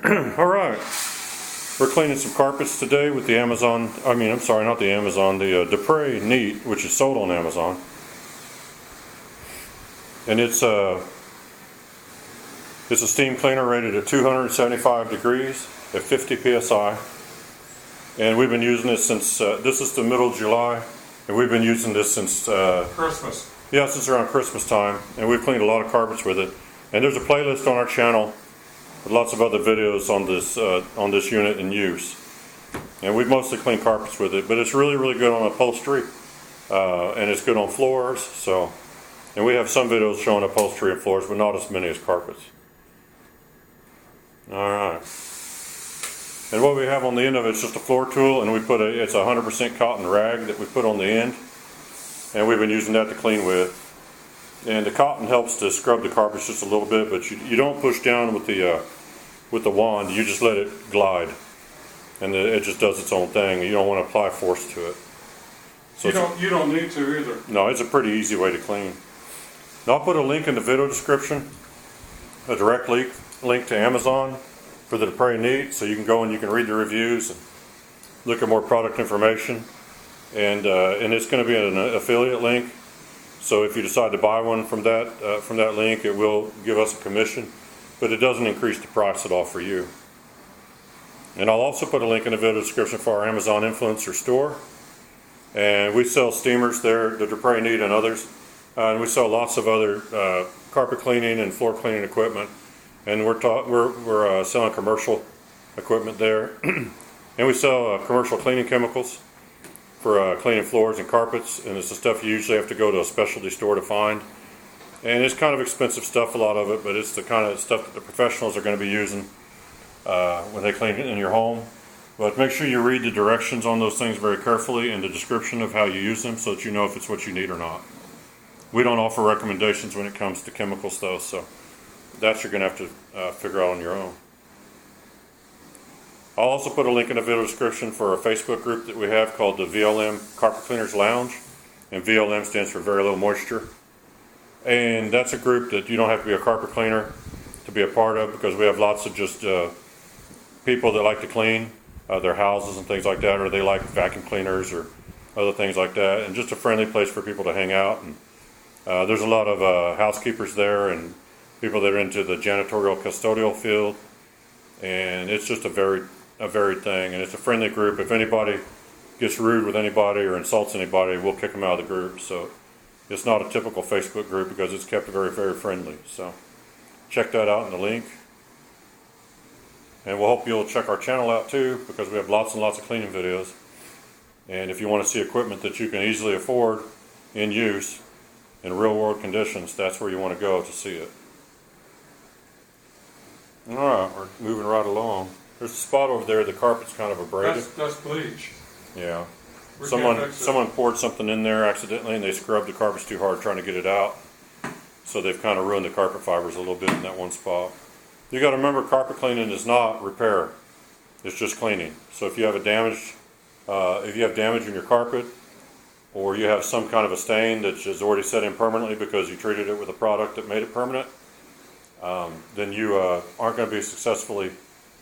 All right, we're cleaning some carpets today with the Dupray Neat, which is sold on Amazon. And it's a steam cleaner rated at 275 degrees at 50 psi. And we've been using this since, this is the middle of July, and we've been using this since Christmas. Yeah, since around Christmas time, and we've cleaned a lot of carpets with it. And there's a playlist on our channel with lots of other videos on this unit in use. And we've mostly cleaned carpets with it, but it's really, really good on upholstery, and it's good on floors. So, and we have some videos showing upholstery and floors, but not as many as carpets. All right. And what we have on the end of it is just a floor tool, and it's a 100% cotton rag that we put on the end, and we've been using that to clean with. And the cotton helps to scrub the carpets just a little bit, but you don't push down with the wand. You just let it glide, and it just does its own thing. You don't want to apply force to it. So you don't need to either. No, it's a pretty easy way to clean. Now, I'll put a link in the video description, a direct link to Amazon for the Dupray Neat, so you can go and you can read the reviews and look at more product information. And it's going to be an affiliate link. So if you decide to buy one from that link, it will give us a commission, but it doesn't increase the price at all for you. And I'll also put a link in the video description for our Amazon influencer store. And we sell steamers there, the Dupray Neat and others. And we sell lots of other carpet cleaning and floor cleaning equipment. And we're selling commercial equipment there. And we sell commercial cleaning chemicals for cleaning floors and carpets, and it's the stuff you usually have to go to a specialty store to find. And it's kind of expensive stuff, a lot of it, but it's the kind of stuff that the professionals are going to be using when they clean it in your home. But make sure you read the directions on those things very carefully and the description of how you use them so that you know if it's what you need or not. We don't offer recommendations when it comes to chemicals, though, so that you're going to have to figure out on your own. I'll also put a link in the video description for a Facebook group that we have called the VLM Carpet Cleaners Lounge, and VLM stands for Very Low Moisture. And that's a group that you don't have to be a carpet cleaner to be a part of, because we have lots of just people that like to clean their houses and things like that, or they like vacuum cleaners or other things like that, and just a friendly place for people to hang out. And there's a lot of housekeepers there and people that are into the janitorial custodial field, and it's just a varied thing, and it's a friendly group. If anybody gets rude with anybody or insults anybody, we'll kick them out of the group. So it's not a typical Facebook group because it's kept very, very friendly. So check that out in the link. And we'll hope you'll check our channel out too, because we have lots and lots of cleaning videos. And if you want to see equipment that you can easily afford in use in real world conditions, that's where you want to go to see it. All right, we're moving right along. There's a spot over there, the carpet's kind of abraded. That's bleach. Yeah. Someone poured something in there accidentally, and they scrubbed the carpets too hard trying to get it out. So they've kind of ruined the carpet fibers a little bit in that one spot. You got to remember, carpet cleaning is not repair. It's just cleaning. So if you have damage in your carpet, or you have some kind of a stain that is already set in permanently because you treated it with a product that made it permanent, then you aren't going to be successfully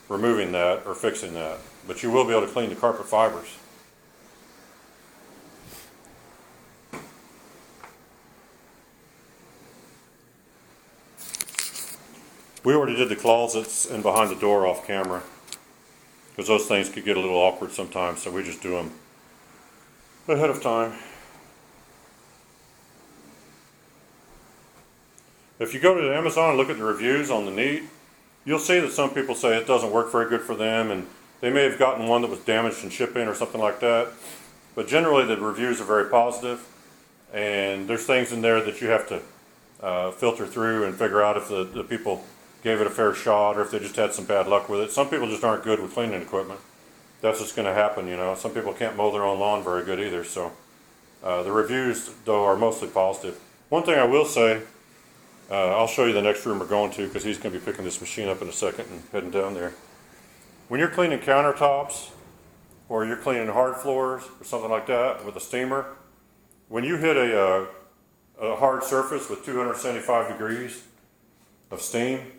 removing that or fixing that. But you will be able to clean the carpet fibers. We already did the closets and behind the door off camera, because those things could get a little awkward sometimes, so we just do them ahead of time. If you go to Amazon and look at the reviews on the Neat, you'll see that some people say it doesn't work very good for them, and they may have gotten one that was damaged in shipping or something like that. But generally the reviews are very positive, and there's things in there that you have to filter through and figure out if the people gave it a fair shot or if they just had some bad luck with it. Some people just aren't good with cleaning equipment. That's just going to happen, you know. Some people can't mow their own lawn very good either. So the reviews, though, are mostly positive. One thing I will say, I'll show you the next room we're going to, because he's going to be picking this machine up in a second and heading down there. When you're cleaning countertops or you're cleaning hard floors or something like that with a steamer, when you hit a hard surface with 275 degrees of steam,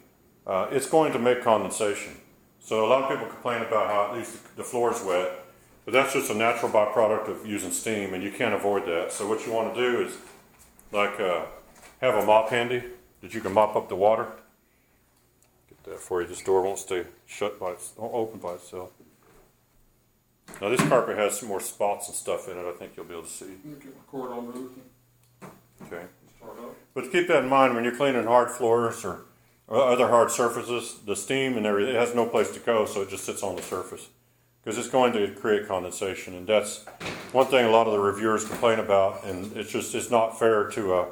it's going to make condensation. So a lot of people complain about how at least the floor is wet, but that's just a natural byproduct of using steam, and you can't avoid that. So what you want to do is like have a mop handy that you can mop up the water. Get that for you. This door won't stay shut by won't open by itself. Now this carpet has some more spots and stuff in it. I think you'll be able to see. Let me get my cord all moved and Okay. start up. But keep that in mind when you're cleaning hard floors or other hard surfaces. The steam and everything, it has no place to go, so it just sits on the surface because it's going to create condensation, and that's one thing a lot of the reviewers complain about. And it's not fair to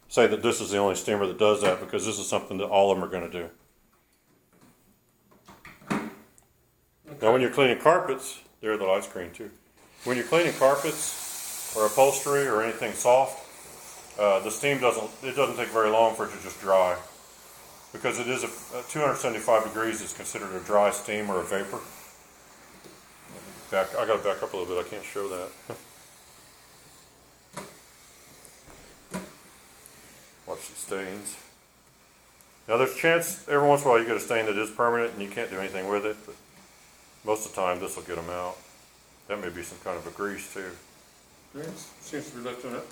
say that this is the only steamer that does that, because this is something that all of them are going to do. Now, when you're cleaning carpets, there the light screen too. When you're cleaning carpets or upholstery or anything soft, the steam doesn't take very long for it to just dry, because it is 275 degrees is considered a dry steam or a vapor. I got to back up a little bit. I can't show that. Watch the stains. Now there's a chance every once in a while you get a stain that is permanent and you can't do anything with it, but most of the time this will get them out. That may be some kind of a grease too. Yes, seems to be lifting it.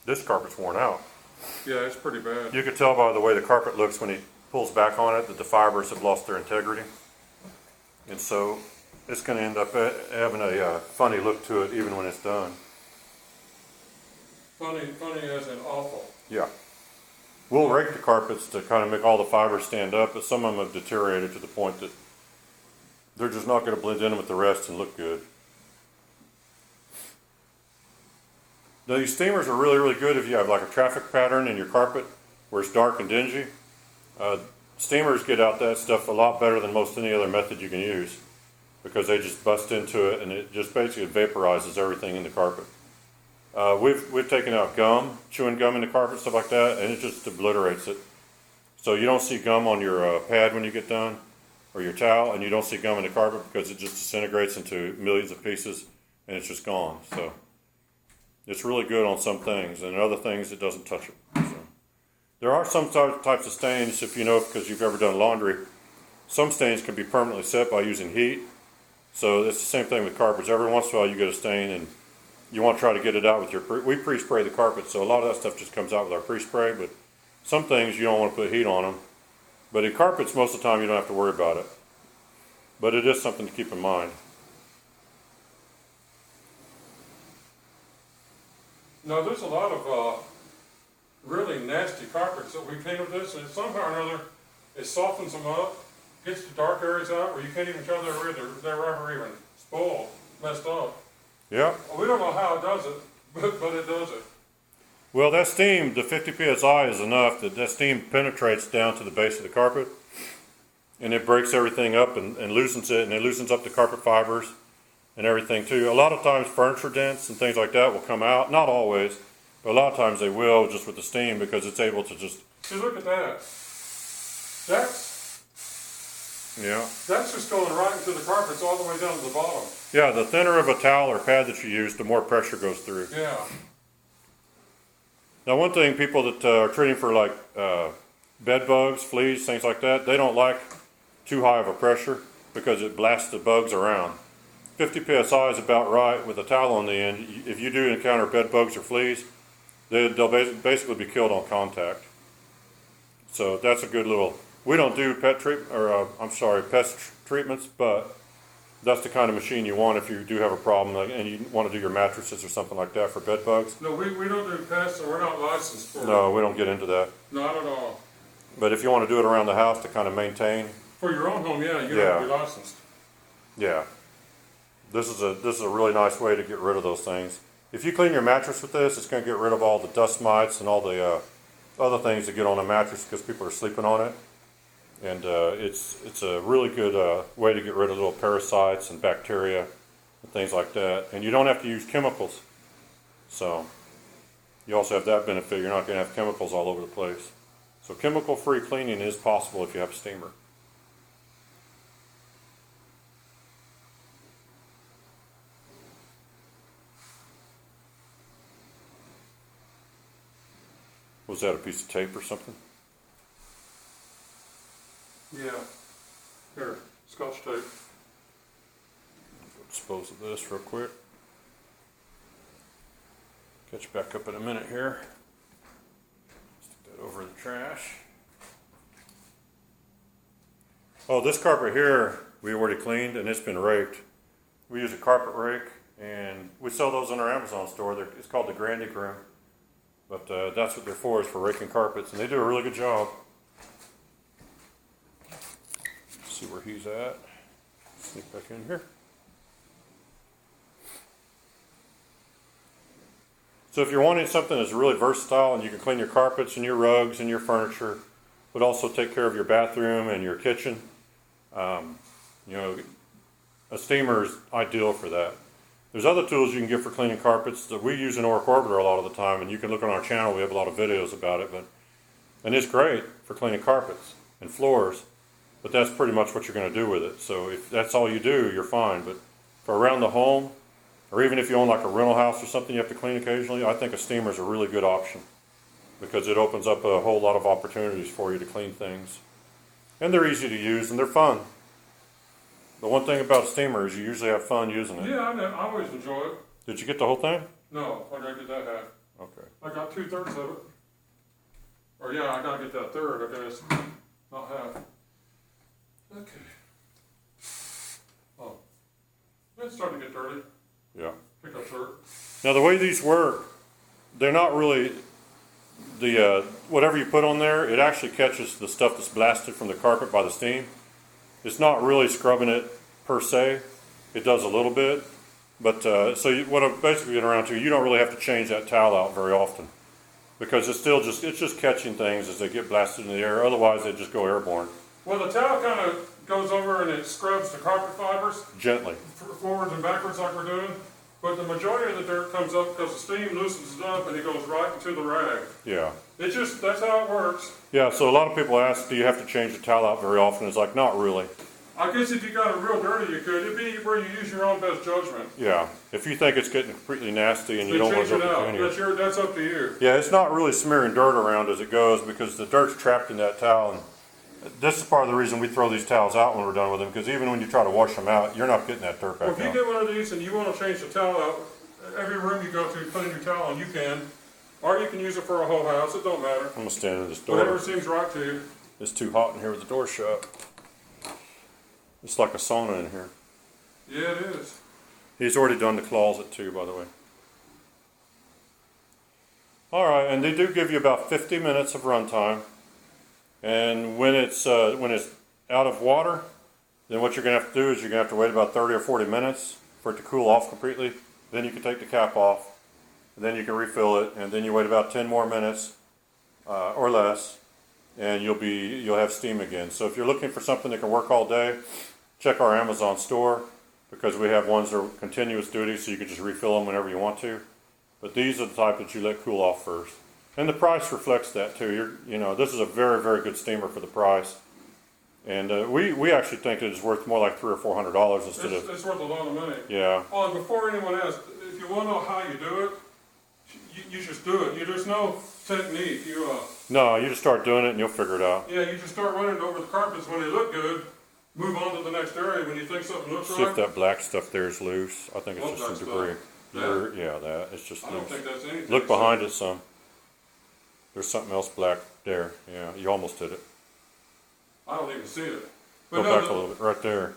This carpet's worn out. Yeah, it's pretty bad. You can tell by the way the carpet looks when he pulls back on it that the fibers have lost their integrity. And so it's going to end up having a funny look to it even when it's done. Funny as in awful. Yeah. We'll rake the carpets to kind of make all the fibers stand up, but some of them have deteriorated to the point that they're just not going to blend in with the rest and look good. Now these steamers are really, really good if you have like a traffic pattern in your carpet where it's dark and dingy. Steamers get out that stuff a lot better than most any other method you can use, because they just bust into it and it just basically vaporizes everything in the carpet. We've taken out gum, chewing gum in the carpet, stuff like that, and it just obliterates it. So you don't see gum on your pad when you get done, or your towel, and you don't see gum in the carpet because it just disintegrates into millions of pieces and it's just gone. So it's really good on some things, and other things it doesn't touch it. So there are some types of stains, if you know, because you've ever done laundry, some stains can be permanently set by using heat. So it's the same thing with carpets. Every once in a while you get a stain and you want to try to get it out with your we pre-spray the carpet, so a lot of that stuff just comes out with our pre-spray, but some things you don't want to put heat on them. But in carpets, most of the time you don't have to worry about it. But it is something to keep in mind. Now there's a lot of really nasty carpets that we clean with this, and somehow or another it softens them up, gets the dark areas out where you can't even tell they're ever even spoiled, messed up. Yeah. We don't know how it does it, but it does it. Well, that steam, the 50 psi is enough that steam penetrates down to the base of the carpet, and it breaks everything up and loosens it, and it loosens up the carpet fibers and everything too. A lot of times furniture dents and things like that will come out. Not always, but a lot of times they will, just with the steam, because it's able to just... See, look at that. That's just going right into the carpets all the way down to the bottom. Yeah, the thinner of a towel or pad that you use, the more pressure goes through. Yeah. Now, one thing, people that are treating for like bed bugs, fleas, things like that, they don't like too high of a pressure because it blasts the bugs around. 50 psi is about right with a towel on the end. If you do encounter bed bugs or fleas, they'll basically be killed on contact. So that's a good little... We don't do pest treatments, but that's the kind of machine you want if you do have a problem and you want to do your mattresses or something like that for bed bugs. No, we don't do pests, and we're not licensed for it. No, we don't get into that. Not at all. But if you want to do it around the house to kind of maintain... For your own home, yeah, you have to be licensed. Yeah. This is a really nice way to get rid of those things. If you clean your mattress with this, it's going to get rid of all the dust mites and all the other things that get on a mattress because people are sleeping on it. And it's a really good way to get rid of little parasites and bacteria and things like that. And you don't have to use chemicals. So you also have that benefit. You're not going to have chemicals all over the place. So chemical-free cleaning is possible if you have a steamer. Was that a piece of tape or something? Yeah. Here, Scotch tape. Dispose of this real quick. Catch you back up in a minute here. Stick that over the trash. Oh, this carpet here we already cleaned and it's been raked. We use a carpet rake and we sell those in our Amazon store. It's called the Grandy Groom. But that's what they're for, is for raking carpets, and they do a really good job. Let's see where he's at. Sneak back in here. So if you're wanting something that's really versatile and you can clean your carpets and your rugs and your furniture, but also take care of your bathroom and your kitchen, you know, a steamer is ideal for that. There's other tools you can get for cleaning carpets that we use in Oric Orbiter a lot of the time, and you can look on our channel. We have a lot of videos about it, and it's great for cleaning carpets and floors, but that's pretty much what you're going to do with it. So if that's all you do, you're fine. But for around the home, or even if you own like a rental house or something you have to clean occasionally, I think a steamer is a really good option because it opens up a whole lot of opportunities for you to clean things. And they're easy to use and they're fun. The one thing about a steamer is you usually have fun using it. Yeah, I always enjoy it. Did you get the whole thing? No, I gotta get that half. Okay. I got 2/3 of it. Or yeah, I gotta get that third, I guess. Not half. Okay. Oh. It's starting to get dirty. Yeah. Pick up dirt. Now the way these work, they're not really whatever you put on there, it actually catches the stuff that's blasted from the carpet by the steam. It's not really scrubbing it per se. It does a little bit, but what I'm basically getting around to, you don't really have to change that towel out very often because it's just catching things as they get blasted in the air. Otherwise, they just go airborne. Well, the towel kind of goes over and it scrubs the carpet fibers Gently. Forwards and backwards like we're doing. But the majority of the dirt comes up because the steam loosens it up and it goes right into the rag. Yeah. That's how it works. Yeah, so a lot of people ask, do you have to change the towel out very often? It's like, not really. I guess if you got it real dirty, you could. It'd be where you use your own best judgment. Yeah. If you think it's getting completely nasty and you Then don't want change to it go out. continue. That's up to you. Yeah, it's not really smearing dirt around as it goes because the dirt's trapped in that towel. And this is part of the reason we throw these towels out when we're done with them, because even when you try to wash them out, you're not getting that dirt Well, back if you out. get one of these and you want to change the towel out, every room you go to, put in your towel, and you can. Or you can use it for a whole house. It don't matter. I'm going to stand in this Whatever door. seems right to you. It's too hot in here with the door shut. It's like a sauna in here. Yeah, it is. He's already done the closet too, by the way. All right, and they do give you about 50 minutes of runtime. And when it's out of water, then what you're going to have to do is you're going to have to wait about 30 or 40 minutes for it to cool off completely. Then you can take the cap off. And then you can refill it, and then you wait about 10 more minutes or less, and you'll have steam again. So if you're looking for something that can work all day, check our Amazon store because we have ones that are continuous duty, so you can just refill them whenever you want to. But these are the type that you let cool off first, and the price reflects that too. This is a very, very good steamer for the price, and we actually think it is worth more like $300 or $400 instead of. It's worth a lot of money. Yeah. Oh, and before anyone asks, if you want to know how you do it, you just do it. There's no technique. No, you just start doing it and you'll figure it out. Yeah, you just start running it over the carpets when they look good. Move on to the next area when you think something looks See right. if that black stuff there is loose. I think it's What just some black debris. stuff? Yeah, that. It's just I don't loose. think that's anything. Look behind it some. There's something else black there. Yeah, you almost hit it. I don't even see it. Go back a little bit. Right there.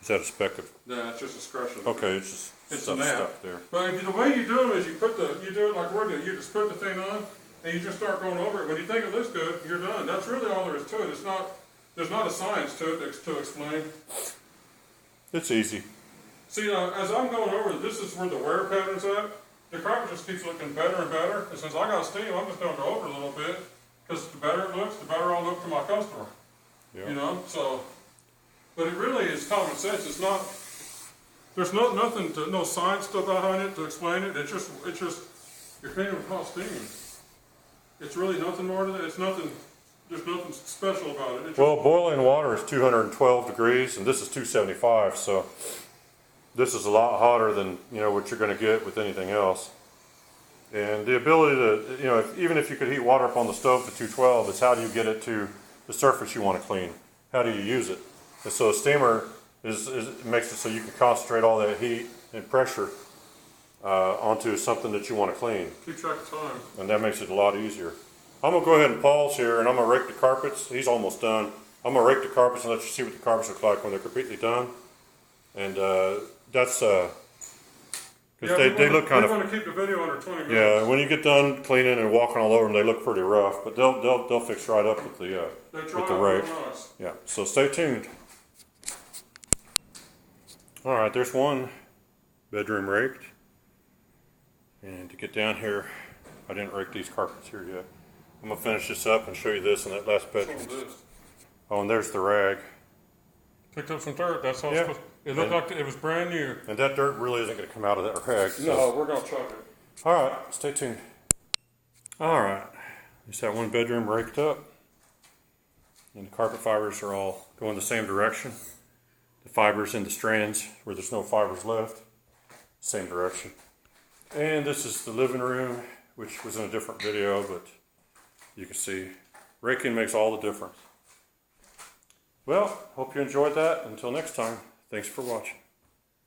Is that a speck of? Nah, it's just a scratch. Okay, it's just It's stuff a nap. stuck there. But the way you do it is you do it like we're doing. You just put the thing on and you just start going over it. When you think it looks good, you're done. That's really all there is to it. There's not a science to it to explain. It's easy. See, as I'm going over, this is where the wear pattern's at. The carpet just keeps looking better and better. And since I got steam, I'm just going to go over it a little bit. Because the better it looks, the better I'll look to my customer. Yeah. So, but it really is common sense. It's not, there's no science stuff behind it to explain it. It's just, you're cleaning with hot steam. It's really nothing more to that. There's nothing special about it. Well, boiling water is 212 degrees, and this is 275, so this is a lot hotter than what you're going to get with anything else. And the ability to, even if you could heat water up on the stove to 212, it's how do you get it to the surface you want to clean. How do you use it? And so a steamer makes it so you can concentrate all that heat and pressure onto something that you want to clean. Keep track of time. And that makes it a lot easier. I'm going to go ahead and pause here, and I'm going to rake the carpets. He's almost done. I'm going to rake the carpets and let you see what the carpets look like when they're completely done. And that's because they look kind of. We want to keep the video under 20 minutes. Yeah, when you get done cleaning and walking all over them, they look pretty rough, but they'll fix right up with the rake. Nice. Yeah, so stay tuned. All right, there's one bedroom raked, and to get down here, I didn't rake these carpets here yet. I'm gonna finish this up and show you this in that last bedroom. Oh, and there's the rag. Picked up some dirt. That's all. Yeah. It looked like it was brand new. And that dirt really isn't going to come out of that rag. So. No, we're gonna chuck it. All right, stay tuned. All right, just that one bedroom raked up, and the carpet fibers are all going the same direction. The fibers in the strands where there's no fibers left, same direction. And this is the living room, which was in a different video, but you can see raking makes all the difference. Well, hope you enjoyed that. Until next time, thanks for watching.